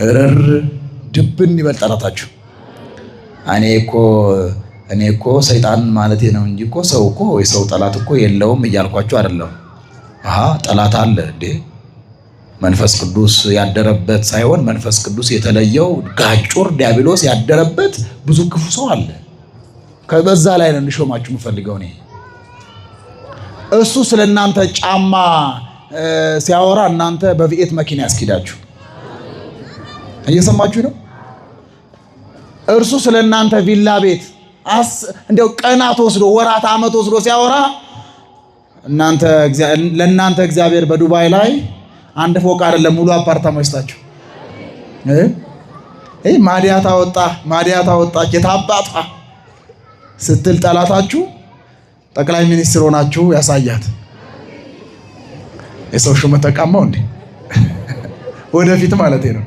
እረር ድብን ይበል ጠላታችሁ። እኔ እኮ ሰይጣን ማለቴ ነው እንጂ እኮ ሰው እኮ የሰው ጠላት እኮ የለውም እያልኳችሁ አይደለም። ጠላት አለ እንዴ? መንፈስ ቅዱስ ያደረበት ሳይሆን መንፈስ ቅዱስ የተለየው ጋጩር ዲያብሎስ ያደረበት ብዙ ክፉ ሰው አለ። ከበዛ ላይ ነው እንሾማችሁ የምፈልገው እኔ። እሱ ስለናንተ ጫማ ሲያወራ እናንተ በቪኤት መኪና ያስኪዳችሁ። እየሰማችሁ ነው? እርሱ ስለናንተ ቪላ ቤት እንደው ቀናት ወስዶ ወራት ዓመት ወስዶ ሲያወራ ለእናንተ እግዚአብሔር በዱባይ ላይ አንድ ፎቅ አይደለም ሙሉ አፓርታማ ይስጣችሁ። ማዲያታ ወጣች የታባቷ ስትል ጠላታችሁ ጠቅላይ ሚኒስትር ሆናችሁ ያሳያት። የሰው ሹመት ተቀማው እንዴ? ወደፊት ማለት ነው።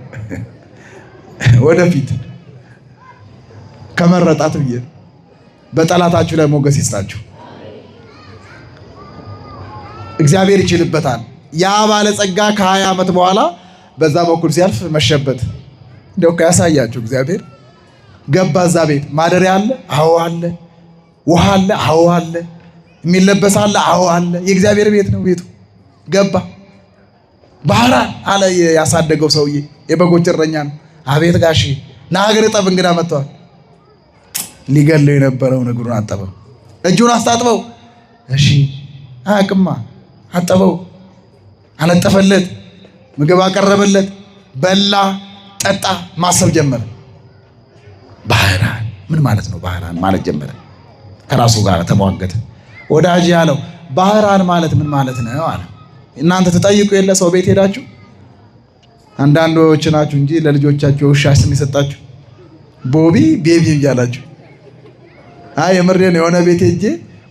ወደፊት ከመረጣት ብዬ በጠላታችሁ ላይ ሞገስ ይስጣችሁ። እግዚአብሔር ይችልበታል። ያ ባለጸጋ ከ20 ዓመት በኋላ በዛ በኩል ሲያልፍ መሸበት እንደው ያሳያችሁ። እግዚአብሔር ገባ እዛ ቤት። ማደሪያ አለ? አዎ አለ። ውሃ አለ? አዎ አለ። የሚለበስ አለ? አዎ አለ። የእግዚአብሔር ቤት ነው ቤቱ። ገባ። ባህራን አለ ያሳደገው ሰውዬ የበጎች እረኛ ነው። አቤት ጋሺ ና ሀገር ጠብ እንግዳ መጥተዋል። ሊገለው የነበረው እግሩን አጠበው፣ እጁን አስታጥበው። እሺ አቅማ አጠበው፣ አነጠፈለት፣ ምግብ አቀረበለት፣ በላ ጠጣ፣ ማሰብ ጀመረ። ባህራን ምን ማለት ነው? ባህራን ማለት ጀመረ። ከራሱ ጋር ተሟገተ። ወዳጅ ያለው ባህራን ማለት ምን ማለት ነው አለ። እናንተ ተጠይቁ የለ ሰው ቤት ሄዳችሁ አንዳንዶች ናችሁ እንጂ ለልጆቻችሁ ውሻ ስም የሰጣችሁ ቦቢ ቤቢ እያላችሁ። የምሬን የሆነ ቤት ሄጄ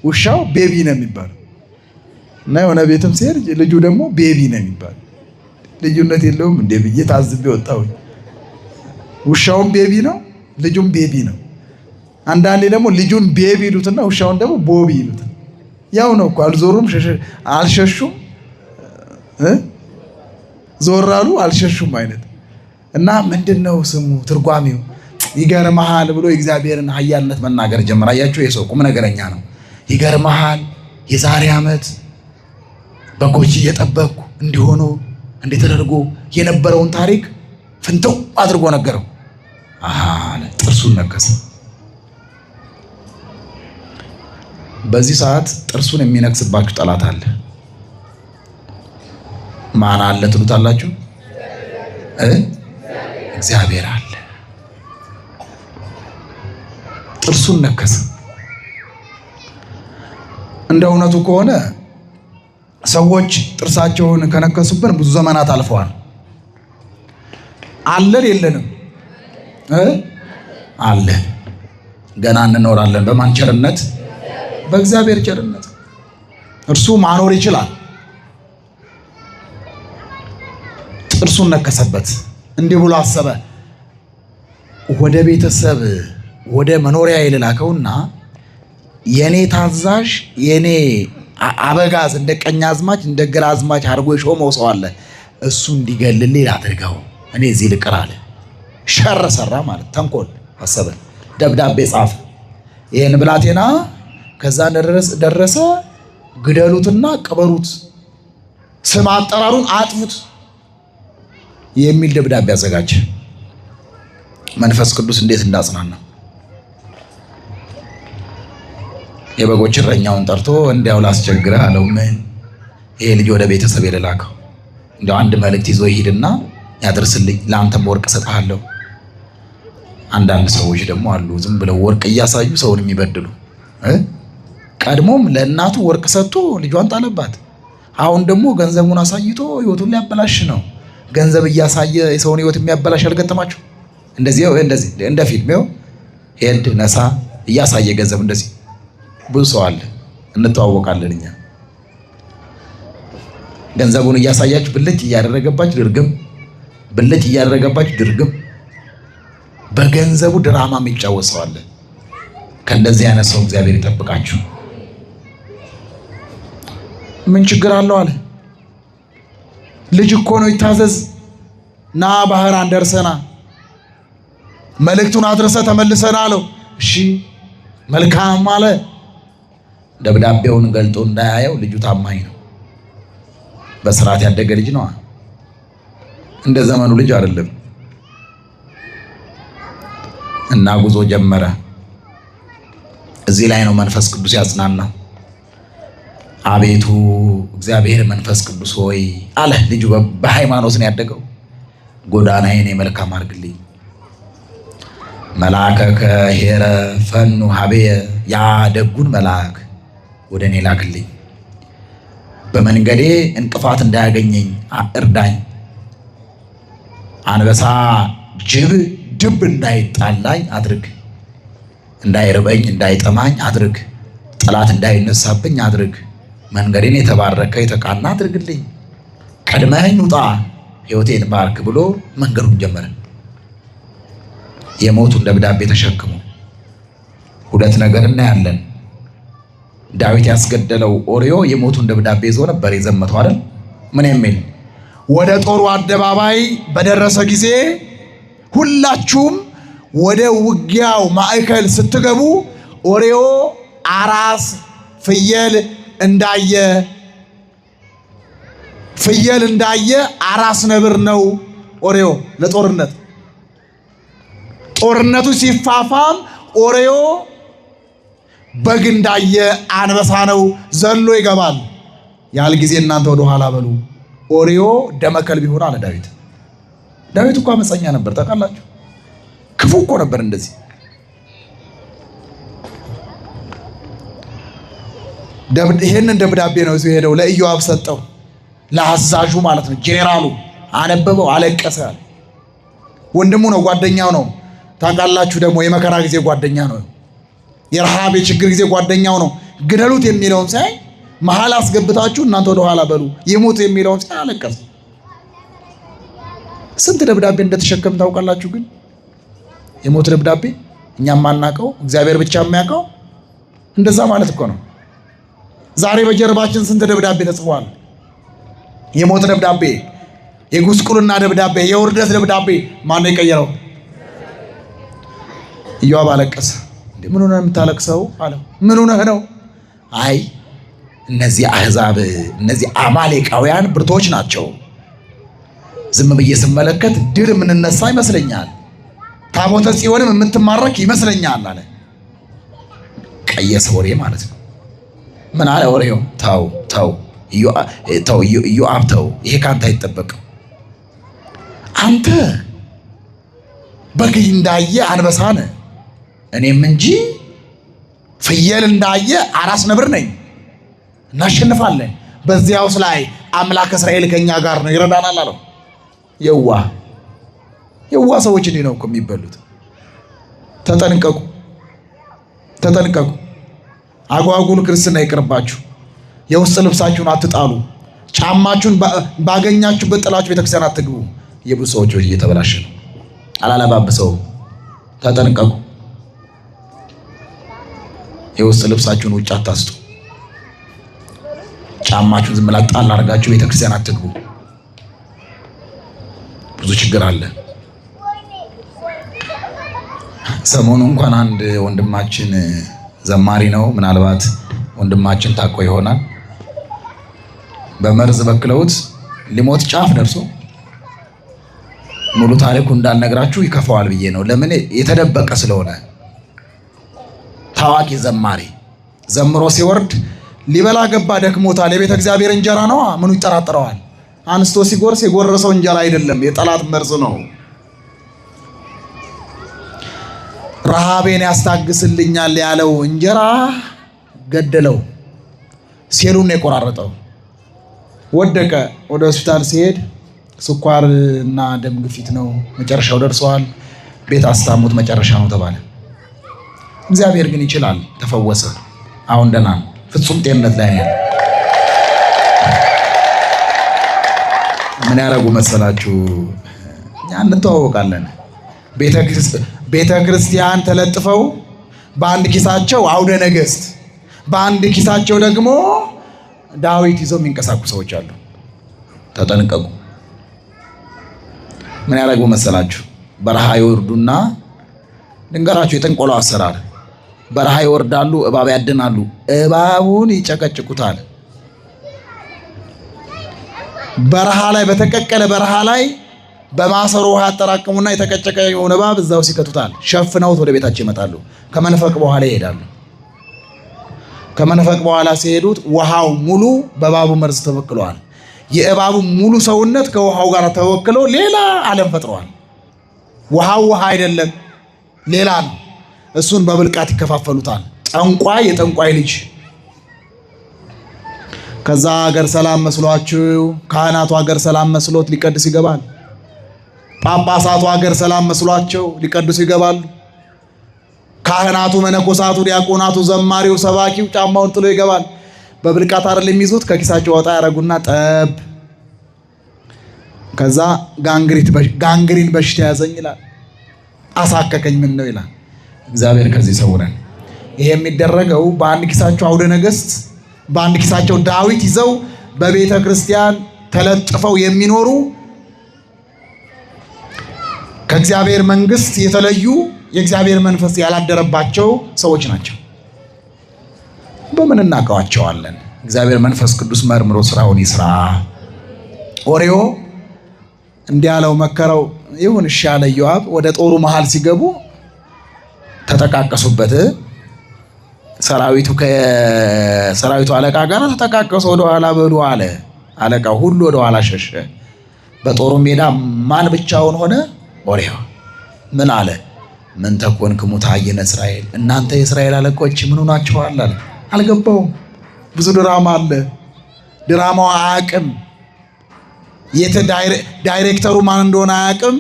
ውሻው ቤቢ ነው የሚባለው እና የሆነ ቤትም ሲሄድ ልጁ ደግሞ ቤቢ ነው የሚባለው። ልዩነት የለውም እንዴ ብዬ ታዝቤ ወጣሁኝ። ውሻውም ቤቢ ነው፣ ልጁም ቤቢ ነው። አንዳንዴ ደግሞ ልጁን ቤቢ ይሉትና ውሻውን ደግሞ ቦቢ ይሉታል። ያው ነው እኮ አልዞሩም፣ አልሸሹም፣ ዞር አሉ አልሸሹም አይነት እና ምንድነው ስሙ ትርጓሜው? ይገርመሃል ብሎ የእግዚአብሔርን ኃያልነት መናገር ጀመረ። አያችሁ የሰው ቁም ነገረኛ ነው። ይገርመሃል የዛሬ ዓመት በጎች እየጠበቅኩ እንዲሆኑ እንዲተደርጎ የነበረውን ታሪክ ፍንተው አድርጎ ነገረው። ጥርሱን ነከሰ። በዚህ ሰዓት ጥርሱን የሚነክስባችሁ ጠላት አለ። ማን አለ ትሉታላችሁ? እግዚአብሔር አለ። ጥርሱን ነከሰ። እንደ እውነቱ ከሆነ ሰዎች ጥርሳቸውን ከነከሱብን ብዙ ዘመናት አልፈዋል። አለን የለንም? አለን። ገና እንኖራለን። በማን ቸርነት? በእግዚአብሔር ቸርነት። እርሱ ማኖር ይችላል። ጥርሱን ነከሰበት። እንዲህ ብሎ አሰበ፣ ወደ ቤተሰብ ወደ መኖሪያ ልላከውና የኔ ታዛዥ የኔ አበጋዝ እንደ ቀኝ አዝማች እንደ ግራ አዝማች አድርጎ የሾመው ሰው አለ፣ እሱ እንዲገልልኝ ላድርገው፣ እኔ እዚህ ልቅር አለ። ሸር ሰራ ማለት ተንኮል አሰበ። ደብዳቤ ጻፈ። ይህን ብላቴና ከዛ ደረሰ ግደሉትና ቅበሩት፣ ስም አጠራሩን አጥፉት የሚል ደብዳቤ አዘጋጀ። መንፈስ ቅዱስ እንዴት እንዳጽናና የበጎች እረኛውን ጠርቶ እንዲያው ላስቸግረህ አለው። ምን? ይሄ ልጅ ወደ ቤተሰብ የልላከው እንዲያው አንድ መልእክት ይዞ ይሄድና ያደርስልኝ፣ ለአንተም ወርቅ እሰጥሃለሁ። አንዳንድ ሰዎች ደግሞ አሉ ዝም ብለው ወርቅ እያሳዩ ሰውን የሚበድሉ። ቀድሞም ለእናቱ ወርቅ ሰጥቶ ልጇን ጣለባት። አሁን ደግሞ ገንዘቡን አሳይቶ ህይወቱን ሊያበላሽ ነው። ገንዘብ እያሳየ የሰውን ህይወት የሚያበላሽ አልገጠማችሁ? እንደዚህ እንደ ፊልም ሄድ ነሳ እያሳየ ገንዘብ እንደዚህ ብዙ ሰው አለ። እንተዋወቃለን እኛ። ገንዘቡን እያሳያችሁ ብልጭ እያደረገባችሁ ድርግም፣ ብልጭ እያደረገባችሁ ድርግም። በገንዘቡ ድራማ የሚጫወት ሰው አለ። ከእንደዚህ አይነት ሰው እግዚአብሔር ይጠብቃችሁ። ምን ችግር አለው አለ። ልጅ እኮ ነው ይታዘዝ። ና ባህራን ደርሰና መልእክቱን አድርሰ ተመልሰና አለው። እሺ መልካም አለ። ደብዳቤውን ገልጦ እንዳያየው ልጁ ታማኝ ነው። በስርዓት ያደገ ልጅ ነው። እንደ ዘመኑ ልጅ አይደለም። እና ጉዞ ጀመረ። እዚህ ላይ ነው መንፈስ ቅዱስ ያጽናናው። አቤቱ እግዚአብሔር መንፈስ ቅዱስ ሆይ አለ። ልጁ በሃይማኖት ነው ያደገው። ጎዳናዬን መልካም አድርግልኝ። መልአከከ ኄረ ፈኑ ሀቤየ፣ ያ ደጉን መልአክ ወደ እኔ ላክልኝ። በመንገዴ እንቅፋት እንዳያገኘኝ እርዳኝ። አንበሳ ጅብ ድብ እንዳይጣላኝ አድርግ። እንዳይርበኝ እንዳይጠማኝ አድርግ። ጠላት እንዳይነሳብኝ አድርግ። መንገዴን የተባረከ የተቃና አድርግልኝ። ቀድመኸኝ ውጣ፣ ሕይወቴን ባርክ ብሎ መንገዱን ጀመረ። የሞቱን ደብዳቤ ተሸክሞ ሁለት ነገር እናያለን። ዳዊት ያስገደለው ኦርዮ የሞቱን ደብዳቤ ይዞ ነበር የዘመተው አይደል? ምን የሚል ወደ ጦሩ አደባባይ በደረሰ ጊዜ ሁላችሁም ወደ ውጊያው ማዕከል ስትገቡ ኦርዮ አራስ ፍየል እንዳየ አራስ ነብር ነው ኦርዮ ለጦርነት። ጦርነቱ ሲፋፋም ኦርዮ በግ እንዳየ አንበሳ ነው ዘሎ ይገባል። ያል ጊዜ እናንተ ወደ ኋላ በሉ። ኦርዮ ደመከልብ ይሆን አለ ዳዊት። ዳዊት እኮ አመፀኛ ነበር ታውቃላችሁ። ክፉ እኮ ነበር። እንደዚህ ይሄንን ደብዳቤ ነው እዚህ ሄደው ለኢዮአብ ሰጠው፣ ለአዛዡ ማለት ነው። ጄኔራሉ አነበበው፣ አለቀሰ። ወንድሙ ነው፣ ጓደኛው ነው። ታውቃላችሁ ደግሞ የመከራ ጊዜ ጓደኛ ነው። የረሃብ የችግር ጊዜ ጓደኛው ነው። ግደሉት የሚለውን ሳይ መሀል አስገብታችሁ እናንተ ወደ ኋላ በሉ ይሙት የሚለውን ሳይ አለቀሰ። ስንት ደብዳቤ እንደተሸከም ታውቃላችሁ። ግን የሞት ደብዳቤ እኛም ማናውቀው እግዚአብሔር ብቻ የሚያውቀው እንደዛ ማለት እኮ ነው። ዛሬ በጀርባችን ስንት ደብዳቤ ተጽፏል። የሞት ደብዳቤ፣ የጉስቁልና ደብዳቤ፣ የውርደት ደብዳቤ ማነው የቀየረው? ኢዮአብ አለቀሰ። ምን ሆነህ የምታለቅሰው አለው። ምን ሆነህ ነው? አይ እነዚህ አህዛብ እነዚህ አማሌቃውያን ብርቶች ናቸው። ዝም ብዬ ስመለከት ድል የምንነሳ ይመስለኛል፣ ታቦተ ጽዮንም የምትማረክ ይመስለኛል አለ። ቀየሰ ወሬ ማለት ነው። ምን አለ ወሬው? ተው ኢዮአብ ተው፣ ይሄ ካንተ አይጠበቅም። አንተ በግ እንዳየ አንበሳ ነህ፣ እኔም እንጂ ፍየል እንዳየ አራስ ነብር ነኝ። እናሸንፋለን። በዚያውስ ላይ አምላክ እስራኤል ከኛ ጋር ነው፣ ይረዳናል አለው። የዋ ሰዎች እንዲህ ነው እኮ የሚበሉት። ተጠንቀቁ። አጓጉል ክርስትና ይቅርባችሁ። የውስጥ ልብሳችሁን አትጣሉ። ጫማችሁን ባገኛችሁበት ጥላችሁ ቤተክርስቲያን አትግቡ። የብዙ ሰዎች እየተበላሸ ነው። አላለባብሰው። ተጠንቀቁ። የውስጥ ልብሳችሁን ውጭ አታስጡ። ጫማችሁን ዝም ብላችሁ ጣል አድርጋችሁ ቤተክርስቲያን አትግቡ። ብዙ ችግር አለ። ሰሞኑ እንኳን አንድ ወንድማችን ዘማሪ ነው፣ ምናልባት ወንድማችን ታቆ ይሆናል። በመርዝ በክለውት ሊሞት ጫፍ ደርሶ ሙሉ ታሪኩ እንዳልነግራችሁ ይከፋዋል ብዬ ነው። ለምን? የተደበቀ ስለሆነ። ታዋቂ ዘማሪ ዘምሮ ሲወርድ ሊበላ ገባ፣ ደክሞታል። የቤተ እግዚአብሔር እንጀራ ነው፣ ምኑ ይጠራጥረዋል? አንስቶ ሲጎርስ የጎረሰው እንጀራ አይደለም፣ የጠላት መርዝ ነው። ረሃቤን ያስታግስልኛል ያለው እንጀራ ገደለው። ሴሉን የቆራረጠው ወደቀ። ወደ ሆስፒታል ሲሄድ ስኳር እና ደም ግፊት ነው፣ መጨረሻው ደርሰዋል፣ ቤት አስታሙት፣ መጨረሻ ነው ተባለ። እግዚአብሔር ግን ይችላል፣ ተፈወሰ። አሁን ደህና ፍጹም ጤንነት ላይ ነው። ምን ያደርጉ መሰላችሁ? እኛ እንተዋወቃለን። ቤተ ክርስቲያን ተለጥፈው በአንድ ኪሳቸው አውደ ነገሥት፣ በአንድ ኪሳቸው ደግሞ ዳዊት ይዘው የሚንቀሳቀሱ ሰዎች አሉ። ተጠንቀቁ። ምን ያደርጉ መሰላችሁ? በረሃ ይወርዱና ድንገራችሁ የጥንቆላው አሰራር በረሃ ይወርዳሉ፣ እባብ ያድናሉ። እባቡን ይጨቀጭቁታል። በረሃ ላይ በተቀቀለ በረሃ ላይ በማሰሮ ውሃ ያጠራቅሙና የተቀጨቀውን እባብ እዛው ሲከቱታል። ሸፍነውት ወደ ቤታቸው ይመጣሉ። ከመንፈቅ በኋላ ይሄዳሉ። ከመንፈቅ በኋላ ሲሄዱት ውሃው ሙሉ በእባቡ መርዝ ተበክለዋል። የእባቡ ሙሉ ሰውነት ከውሃው ጋር ተወክሎ ሌላ ዓለም ፈጥረዋል። ውሃው ውሃ አይደለም፣ ሌላ ነው። እሱን በብልቃት ይከፋፈሉታል። ጠንቋይ የጠንቋይ ልጅ። ከዛ ሀገር ሰላም መስሏችሁ ካህናቱ ሀገር ሰላም መስሎት ሊቀድስ ይገባል። ጳጳሳቱ ሀገር ሰላም መስሏቸው ሊቀድሱ ይገባሉ። ካህናቱ፣ መነኮሳቱ፣ ዲያቆናቱ፣ ዘማሪው፣ ሰባኪው ጫማውን ጥሎ ይገባል። በብልቃት አይደል የሚይዙት፣ ከኪሳቸው ወጣ ያደርጉና ጠብ። ከዛ ጋንግሪን በሽታ ያዘኝ ይላል። አሳከከኝ ምን ነው ይላል። እግዚአብሔር ከዚህ ይሰውረን። ይሄ የሚደረገው በአንድ ኪሳቸው አውደ ነገሥት፣ በአንድ ኪሳቸው ዳዊት ይዘው በቤተ ክርስቲያን ተለጥፈው የሚኖሩ ከእግዚአብሔር መንግስት የተለዩ የእግዚአብሔር መንፈስ ያላደረባቸው ሰዎች ናቸው። በምን እናውቀዋቸዋለን? እግዚአብሔር መንፈስ ቅዱስ መርምሮ ስራውን ይስራ። ኦሪዮ እንዲህ ያለው መከረው። ይሁን እሺ ያለ ኢዮአብ ወደ ጦሩ መሃል ሲገቡ ተጠቃቀሱበት። ሰራዊቱ አለቃ ጋር ተጠቃቀሱ። ወደ ኋላ በሉ አለ አለቃው። ሁሉ ወደ ኋላ ሸሸ። በጦሩ ሜዳ ማን ብቻውን ሆነ? ኦሪዮ ምን አለ? ምን ተኮንክሙ ታየነ እስራኤል፣ እናንተ የእስራኤል አለቆች ምን ሆናችኋል አለ። አልገባውም። ብዙ ድራማ አለ። ድራማው አያውቅም። ዳይሬክተሩ ማን እንደሆነ አያውቅም።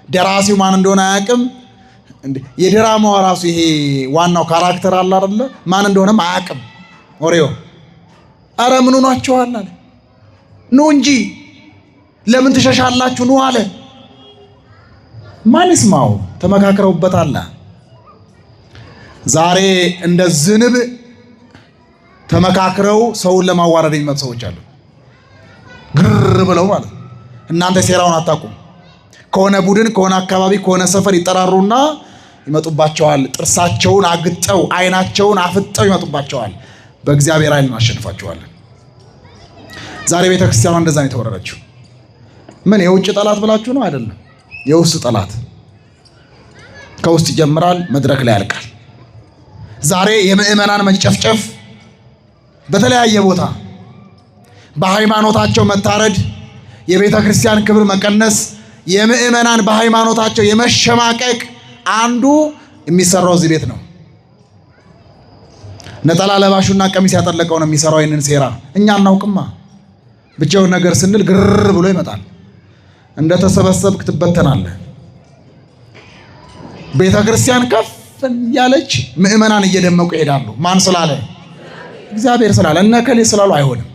ደራሲው ማን እንደሆነ አያውቅም። የድራማው ራሱ ይሄ ዋናው ካራክተር አለ አይደለ? ማን እንደሆነም አያውቅም ኦሪዮ። አረ ምን ሆናችኋል አለ። ኑ እንጂ ለምን ትሸሻላችሁ? ኑ አለ። ማን ይስማው? ተመካክረውበታል። ዛሬ እንደ ዝንብ ተመካክረው ሰውን ለማዋረድ የሚመጡ ሰዎች አሉ። ግር ብለው ማለት እናንተ ሴራውን አታውቁም። ከሆነ ቡድን፣ ከሆነ አካባቢ፣ ከሆነ ሰፈር ይጠራሩና ይመጡባቸዋል። ጥርሳቸውን አግጠው አይናቸውን አፍጠው ይመጡባቸዋል። በእግዚአብሔር ኃይል እናሸንፋቸዋለን። ዛሬ ቤተክርስቲያኗ እንደዛ ነው የተወረረችው። ምን የውጭ ጠላት ብላችሁ ነው? አይደለም፣ የውስጥ ጠላት። ከውስጥ ይጀምራል፣ መድረክ ላይ ያልቃል። ዛሬ የምዕመናን መጨፍጨፍ በተለያየ ቦታ፣ በሃይማኖታቸው መታረድ፣ የቤተ ክርስቲያን ክብር መቀነስ፣ የምዕመናን በሃይማኖታቸው የመሸማቀቅ አንዱ የሚሰራው እዚህ ቤት ነው። ነጠላ ለባሹና ቀሚስ ያጠለቀው ነው የሚሰራው ይህንን ሴራ። እኛ አናውቅማ። ብቻውን ነገር ስንል ግር ብሎ ይመጣል። እንደተሰበሰብክ ትበተናለህ። ቤተ ክርስቲያን ከፍ ያለች፣ ምዕመናን እየደመቁ ይሄዳሉ። ማን ስላለ? እግዚአብሔር ስላለ። እነከሌ ስላሉ አይሆንም።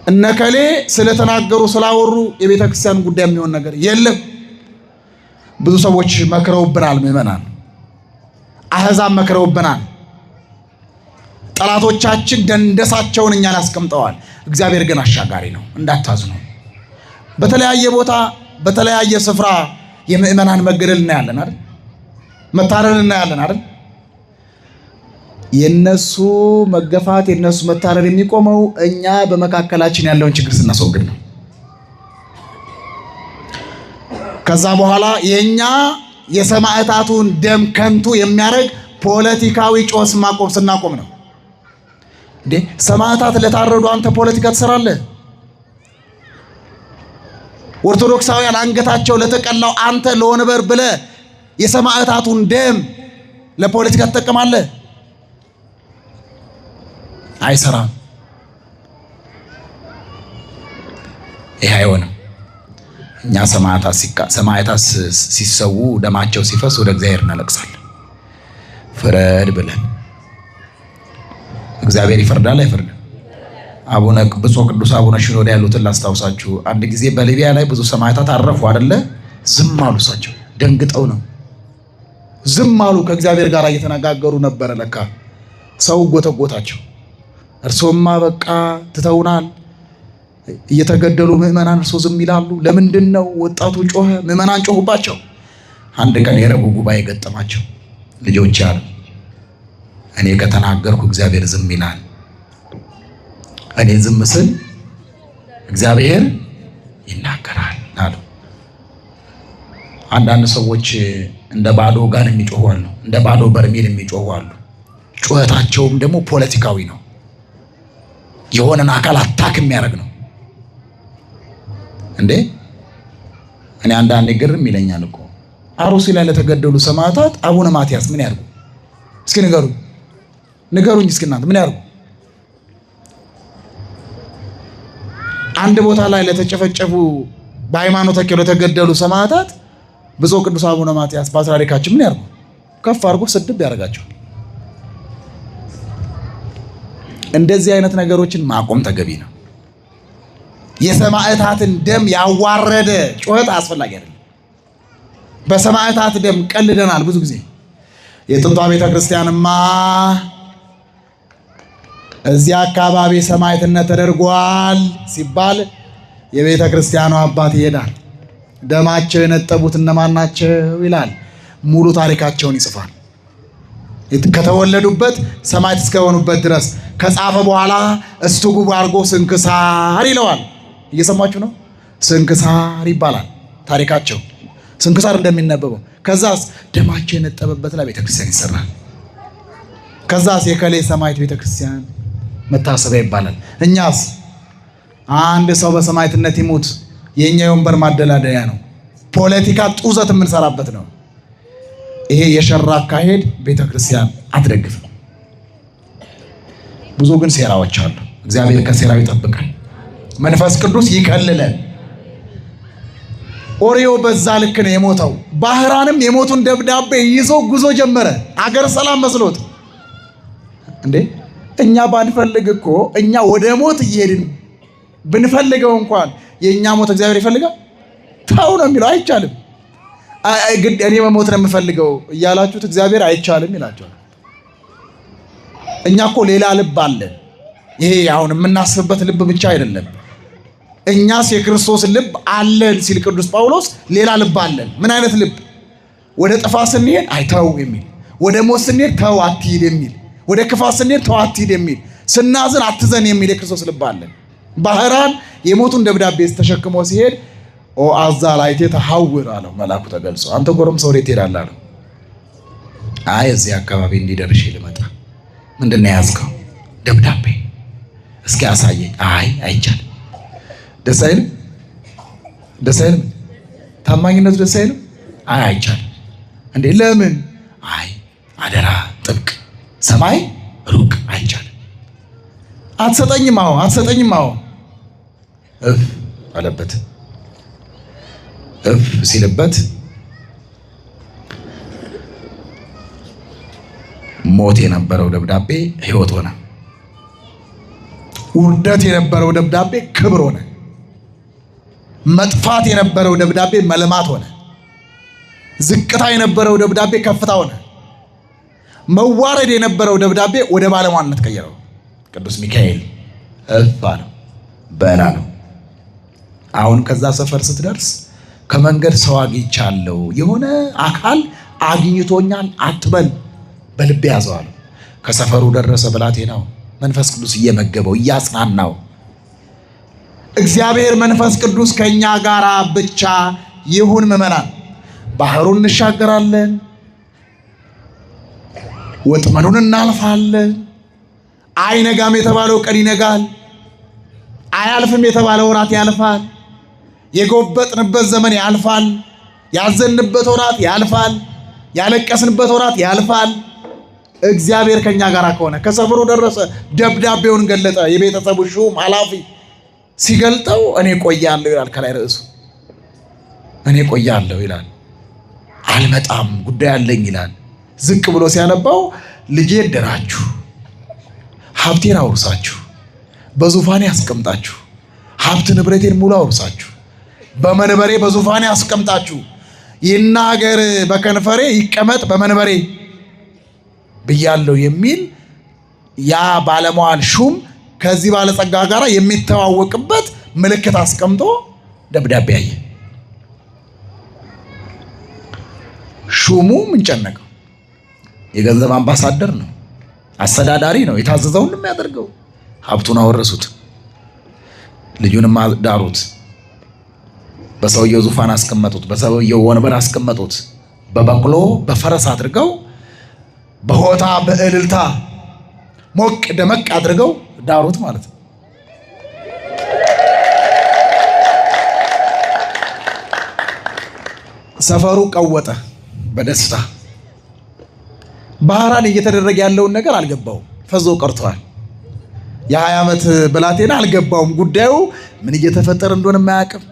እነከሌ ስለተናገሩ ስላወሩ የቤተ ክርስቲያን ጉዳይ የሚሆን ነገር የለም። ብዙ ሰዎች መክረውብናል። ምዕመናን፣ አህዛብ መክረውብናል። ጠላቶቻችን ደንደሳቸውን እኛን አስቀምጠዋል። እግዚአብሔር ግን አሻጋሪ ነው፣ እንዳታዝኑ። በተለያየ ቦታ በተለያየ ስፍራ የምዕመናን መገደል እናያለን አይደል? መታረድ እናያለን አይደል? የነሱ መገፋት የነሱ መታረድ የሚቆመው እኛ በመካከላችን ያለውን ችግር ስናስወግድ ነው። ከዛ በኋላ የኛ የሰማዕታቱን ደም ከንቱ የሚያደርግ ፖለቲካዊ ጮስ ስናቆም ነው። እንዴ ሰማዕታት ለታረዱ አንተ ፖለቲካ ትሰራለህ? ኦርቶዶክሳውያን አንገታቸው ለተቀላው አንተ ለወንበር ብለህ የሰማዕታቱን ደም ለፖለቲካ ትጠቀማለህ? አይሰራም። ይሄ አይሆንም። እኛ ሰማዕታት ሲሰዉ ደማቸው ሲፈስ ወደ እግዚአብሔር እናለቅሳለን። ፍረድ ብለን እግዚአብሔር ይፈርዳል አይፈርድም? ብፁዕ ቅዱስ አቡነ ሽኖዳ ያሉትን ላስታውሳችሁ። አንድ ጊዜ በሊቢያ ላይ ብዙ ሰማዕታት አረፉ አይደለ? ዝም አሉ። እሳቸው ደንግጠው ነው ዝም አሉ። ከእግዚአብሔር ጋር እየተነጋገሩ ነበረ። ለካ ሰው ጎተጎታቸው። እርሶማ በቃ ትተውናል፣ እየተገደሉ ምዕመናን እርሶ ዝም ይላሉ? ለምንድን ነው? ወጣቱ ጮኸ፣ ምዕመናን ጮሁባቸው። አንድ ቀን የረቡዕ ጉባኤ ገጠማቸው። ልጆች አሉ፣ እኔ ከተናገርኩ እግዚአብሔር ዝም ይላል፣ እኔ ዝም ስል እግዚአብሔር ይናገራል አሉ። አንዳንድ ሰዎች እንደ ባዶ ጋን የሚጮሁ አሉ፣ እንደ ባዶ በርሜል የሚጮሁ አሉ። ጩኸታቸውም ደግሞ ፖለቲካዊ ነው፣ የሆነን አካል አታክ የሚያደርግ ነው። እንዴ እኔ አንዳንዴ ግርም ይለኛል እኮ አሩሲ ላይ ለተገደሉ ሰማዕታት አቡነ ማትያስ ምን ያርጉ? እስኪ ንገሩኝ እስኪ እናንተ ምን ያርጉ? አንድ ቦታ ላይ ለተጨፈጨፉ በሃይማኖታቸው ለተገደሉ ሰማዕታት ብፁዕ ቅዱስ አቡነ ማትያስ ፓትርያርካችን ምን ያርጉ? ከፍ አድርጎ ስድብ ያደርጋቸዋል። እንደዚህ አይነት ነገሮችን ማቆም ተገቢ ነው። የሰማዕታትን ደም ያዋረደ ጩኸት አስፈላጊ አይደለም። በሰማዕታት ደም ቀልደናል ብዙ ጊዜ። የጥንቷ ቤተክርስቲያንማ እዚያ አካባቢ ሰማዕትነት ተደርጓል ሲባል የቤተክርስቲያኑ አባት ይሄዳል። ደማቸው የነጠቡት እነማን ናቸው ይላል። ሙሉ ታሪካቸውን ይጽፋል። ከተወለዱበት ሰማዕት እስከሆኑበት ድረስ ከጻፈ በኋላ እስትጉብ አድርጎ ስንክሳር ይለዋል። እየሰማችሁ ነው? ስንክሳር ይባላል ታሪካቸው፣ ስንክሳር እንደሚነበበው። ከዛስ ደማቸው የነጠበበት ላይ ቤተክርስቲያን ይሰራል። ከዛስ የከሌ ሰማዕት ቤተክርስቲያን መታሰቢያ ይባላል። እኛስ አንድ ሰው በሰማዕትነት ይሙት የኛ የወንበር ማደላደያ ነው። ፖለቲካ ጡዘት የምንሰራበት ነው። ይሄ የሸራ አካሄድ ቤተክርስቲያን አትደግፍም። ብዙ ግን ሴራዎች አሉ። እግዚአብሔር ከሴራው ይጠብቃል። መንፈስ ቅዱስ ይከልለን። ኦሪዮ በዛ ልክ ነው የሞተው። ባህራንም የሞቱን ደብዳቤ ይዞ ጉዞ ጀመረ። አገር ሰላም መስሎት እንዴ እኛ ባንፈልግ እኮ እኛ ወደ ሞት እየሄድን ብንፈልገው እንኳን የእኛ ሞት እግዚአብሔር ይፈልጋል? ተው ነው የሚለው። አይቻልም። እኔ መሞት ነው የምፈልገው እያላችሁት እግዚአብሔር አይቻልም ይላቸዋል። እኛ እኮ ሌላ ልብ አለን። ይሄ አሁን የምናስብበት ልብ ብቻ አይደለም። እኛስ የክርስቶስ ልብ አለን ሲል ቅዱስ ጳውሎስ ሌላ ልብ አለን። ምን አይነት ልብ? ወደ ጥፋት ስንሄድ አይተው የሚል፣ ወደ ሞት ስንሄድ ተው አትሂድ የሚል፣ ወደ ክፋት ስንሄድ ተው አትሂድ የሚል፣ ስናዝን አትዘን የሚል የክርስቶስ ልብ አለን። ባህራን የሞቱን ደብዳቤ ተሸክሞ ሲሄድ ኦ አዛላይቴ ተሐውር አለው መልአኩ ተገልጾ። አንተ ጎረምሳ ወዴት ትሄዳለህ አለው። አይ እዚህ አካባቢ እንዲደርሽ ልመጣ። ምንድን ነው የያዝከው? ደብዳቤ። እስኪ አሳየኝ። አይ አይቻልም። ደስ አይልም? ደስ አይልም? ታማኝነቱ ደስ አይልም? አይ አይቻልም። እንዴ ለምን? አይ አደራ ጥብቅ፣ ሰማይ ሩቅ፣ አይቻልም። አትሰጠኝም? አዎ አትሰጠኝም? አዎ። እፍ አለበት። እፍ ሲልበት ሞት የነበረው ደብዳቤ ሕይወት ሆነ። ውርደት የነበረው ደብዳቤ ክብር ሆነ። መጥፋት የነበረው ደብዳቤ መልማት ሆነ። ዝቅታ የነበረው ደብዳቤ ከፍታ ሆነ። መዋረድ የነበረው ደብዳቤ ወደ ባለሟልነት ቀየረው። ቅዱስ ሚካኤል እፍ አለው፣ በላ ነው። አሁን ከዛ ሰፈር ስትደርስ ከመንገድ ሰው አግኝቻለሁ፣ የሆነ አካል አግኝቶኛል አትበል፣ በልብ ያዘዋል። ከሰፈሩ ደረሰ። ብላቴናው መንፈስ ቅዱስ እየመገበው እያጽናናው፣ እግዚአብሔር መንፈስ ቅዱስ ከኛ ጋር ብቻ ይሁን። ምዕመናን ባህሩን እንሻገራለን፣ ወጥመዱን እናልፋለን። አይነጋም የተባለው ቀን ይነጋል፣ አያልፍም የተባለው ወራት ያልፋል። የጎበጥንበት ዘመን ያልፋል፣ ያዘንበት ወራት ያልፋል፣ ያለቀስንበት ወራት ያልፋል። እግዚአብሔር ከኛ ጋር ከሆነ ከሰፈሩ ደረሰ፣ ደብዳቤውን ገለጠ። የቤተሰቡ ሹም ኃላፊ ሲገልጠው እኔ ቆያለሁ ይላል። ከላይ ርዕሱ እኔ ቆያለሁ ይላል። አልመጣም ጉዳይ አለኝ ይላል። ዝቅ ብሎ ሲያነባው ልጄ እደራችሁ፣ ሀብቴን አውርሳችሁ፣ በዙፋኔ ያስቀምጣችሁ፣ ሀብት ንብረቴን ሙሉ አውርሳችሁ፣ በመንበሬ በዙፋኔ ያስቀምጣችሁ፣ ይናገር በከንፈሬ ይቀመጥ በመንበሬ ብያለሁ የሚል ያ ባለሟል ሹም ከዚህ ባለጸጋ ጋር የሚተዋወቅበት ምልክት አስቀምጦ ደብዳቤ ያየ። ሹሙ ምን ጨነቀው? የገንዘብ አምባሳደር ነው፣ አስተዳዳሪ ነው፣ የታዘዘውን የሚያደርገው። ሀብቱን አወረሱት፣ ልጁንም ዳሩት፣ በሰውየው ዙፋን አስቀመጡት፣ በሰውየው ወንበር አስቀመጡት። በበቅሎ በፈረስ አድርገው በሆታ በእልልታ ሞቅ ደመቅ አድርገው ዳሩት ማለት ነው። ሰፈሩ ቀወጠ በደስታ። ባህራን እየተደረገ ያለውን ነገር አልገባውም፣ ፈዞ ቀርቷል። የ20 ዓመት ብላቴና አልገባውም ጉዳዩ ምን እየተፈጠረ እንደሆነ የማያውቅም።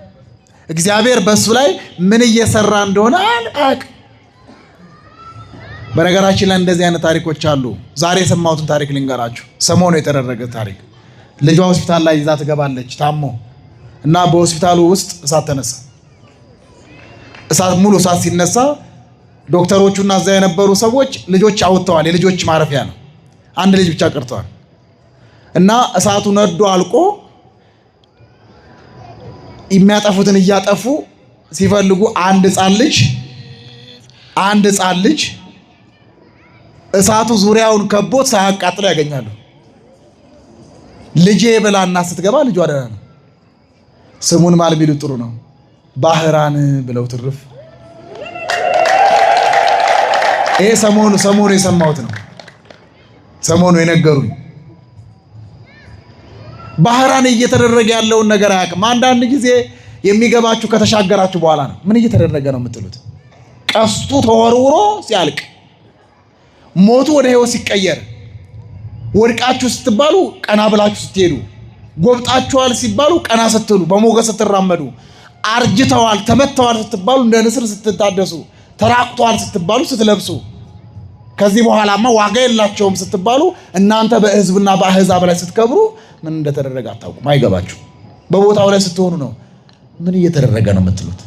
እግዚአብሔር በሱ ላይ ምን እየሰራ እንደሆነ አያውቅም። በነገራችን ላይ እንደዚህ አይነት ታሪኮች አሉ። ዛሬ የሰማሁትን ታሪክ ልንገራችሁ። ሰሞኑ የተደረገ ታሪክ። ልጇ ሆስፒታል ላይ ይዛ ትገባለች ታሞ እና በሆስፒታሉ ውስጥ እሳት ተነሳ። ሙሉ እሳት ሲነሳ ዶክተሮቹና እዛ የነበሩ ሰዎች ልጆች አውጥተዋል። የልጆች ማረፊያ ነው። አንድ ልጅ ብቻ ቀርተዋል እና እሳቱ ነዶ አልቆ የሚያጠፉትን እያጠፉ ሲፈልጉ አንድ ሕፃን ልጅ እሳቱ ዙሪያውን ከቦት ሳያቃጥለው ያገኛሉ። ልጄ ብላና ስትገባ ልጇ ደህና ነው። ስሙን ማን ቢሉ ጥሩ ነው? ባህራን ብለው ትርፍ። ይሄ ሰሞኑ የሰማሁት ነው። ሰሞኑ የነገሩኝ። ባህራን እየተደረገ ያለውን ነገር አያውቅም። አንዳንድ ጊዜ የሚገባችሁ ከተሻገራችሁ በኋላ ነው። ምን እየተደረገ ነው የምትሉት? ቀስቱ ተወርውሮ ሲያልቅ፣ ሞቱ ወደ ሕይወት ሲቀየር፣ ወድቃችሁ ስትባሉ ቀና ብላችሁ ስትሄዱ፣ ጎብጣችኋል ሲባሉ ቀና ስትሉ፣ በሞገስ ስትራመዱ፣ አርጅተዋል ተመተዋል ስትባሉ እንደ ንስር ስትታደሱ፣ ተራቁተዋል ስትባሉ ስትለብሱ፣ ከዚህ በኋላማ ዋጋ የላቸውም ስትባሉ እናንተ በሕዝብና በአሕዛብ ላይ ስትከብሩ ምን እንደተደረገ አታውቁም፣ አይገባችሁ። በቦታው ላይ ስትሆኑ ነው ምን እየተደረገ ነው የምትሉት።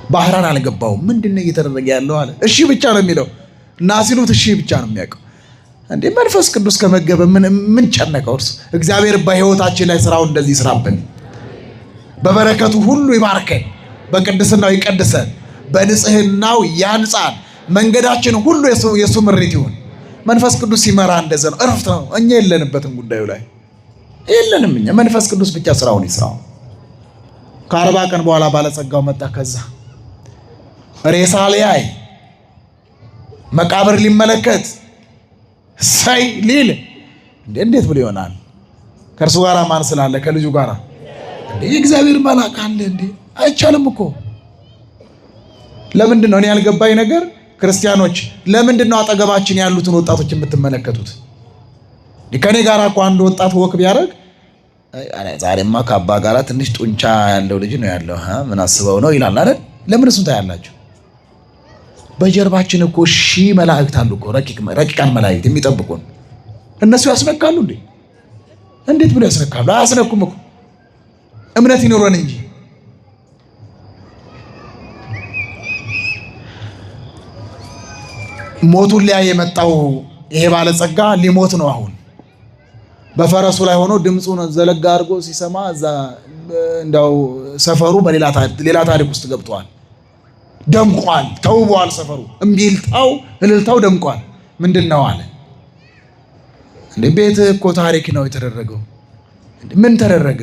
ባህራን አልገባውም። ምንድነው እየተደረገ ያለው አለ። እሺ ብቻ ነው የሚለው እና ሲሉት እሺ ብቻ ነው የሚያውቀው። እንዴ መንፈስ ቅዱስ ከመገበ ምን ጨነቀው? እርሱ እግዚአብሔር በሕይወታችን ላይ ስራው እንደዚህ ይስራብን፣ በበረከቱ ሁሉ ይባርከን፣ በቅድስናው ይቀድሰን፣ በንጽህናው ያንጻን፣ መንገዳችን ሁሉ የሱ ምሪት ይሁን። መንፈስ ቅዱስ ሲመራ እንደዛ ነው። እረፍት ነው። እኛ የለንበትም ጉዳዩ ላይ የለንም። እኛ መንፈስ ቅዱስ ብቻ ስራውን ይስራው። ከ40 ቀን በኋላ ባለጸጋው መጣ። ከዛ ሬሳ ሊያይ መቃብር ሊመለከት ሳይ ሊል እንዴት ብሎ ይሆናል? ከእርሱ ጋር ማን ስላለ? ከልጁ ጋር እንዴ የእግዚአብሔር መልአክ አለ እንዴ? አይቻልም እኮ። ለምንድን ነው እኔ ያልገባኝ ነገር ክርስቲያኖች ለምንድን ነው አጠገባችን ያሉትን ወጣቶች የምትመለከቱት? ከኔ ጋር እኮ አንድ ወጣት ወክ ቢያደርግ ዛሬማ ከአባ ጋራ ትንሽ ጡንቻ ያለው ልጅ ነው ያለው ምን አስበው ነው ይላል አይደል? ለምን እሱን ታያላችሁ? በጀርባችን እኮ ሺህ መላእክት አሉ እኮ ረቂቃን መላእክት የሚጠብቁን። እነሱ ያስነካሉ እንዴ? እንዴት ብሎ ያስነካሉ? አያስነኩም እኮ እምነት ይኖረን እንጂ። ሞቱን ሊያይ የመጣው ይሄ ባለጸጋ ሊሞት ነው አሁን። በፈረሱ ላይ ሆኖ ድምፁን ዘለጋ አድርጎ ሲሰማ እዛ እንዳው ሰፈሩ በሌላ ታሪክ ውስጥ ገብቷል። ደምቋል፣ ተውቧል ሰፈሩ። እምቢልታው እልልታው ደምቋል። ምንድነው አለ እንዴ? ቤት እኮ ታሪክ ነው የተደረገው። ምን ተደረገ?